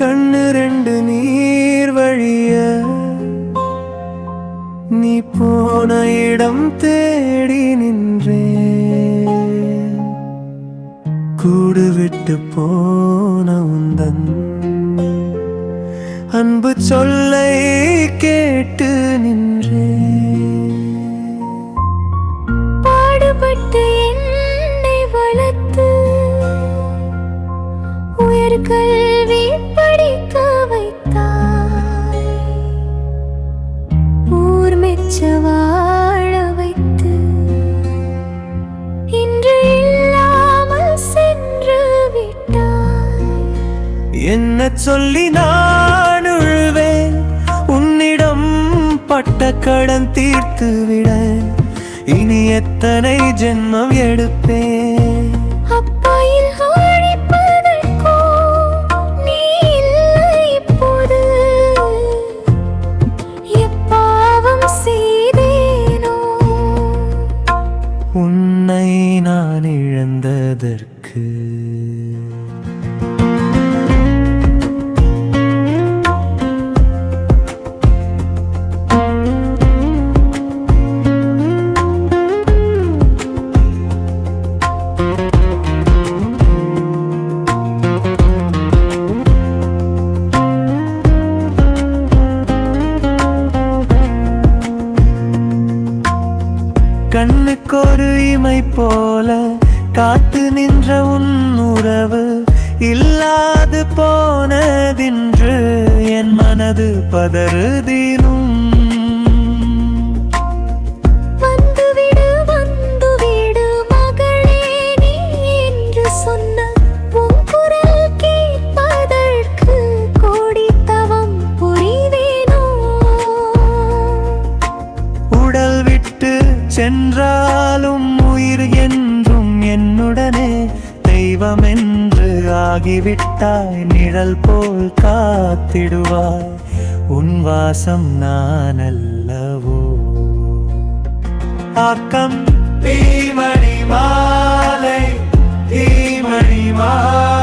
கண்ணு ரெண்டு நீர் வழிய நீ போன இடம் தேடி நின்றேன். கூடு விட்டு போன உந்தன் அன்பு சொல்லை கேட்டு நின்றேன். பாடுபட்டு என்னை வளர்த்து உயர்கல்வி படிக்க வைத்தாய். ஊர் மெச்ச வாழ வைத்து இன்று இல்லாமல் சென்று விட்டாய். என்ன சொல்லி நான் உழுவேன், உன்னிடம் பட்ட கடன் தீர்த்து விட இனி எத்தனை ஜென்மம் எடுப்பேன். அப்பாயில் அழைப்பதற்கோ நீ இல்லை இப்போது. எப்பாவம் செய்தேனோ உன்னை நான் இழந்ததற்கு. கண்ணுக்கொரு இமை போல காத்து நின்ற உன் உறவு இல்லாது போனதின்று என் மனது பதறுதினும். வந்துவிடு வந்துவிடு மகளே நீ என்று சொன்ன உன் குரல் கேட்பதற்கு கோடி தவம் புரிவேனோ. உடல் விட்டு சென்றாலும் உயிர் என்றும் என்னுடனே தெய்வம் என்று ஆகிவிட்டாய். நிழல் போல் காத்திடுவாய், உன் வாசம் நான் அல்லவோ. ஆக்கம் தீமணி மாலை தீமணி மாலை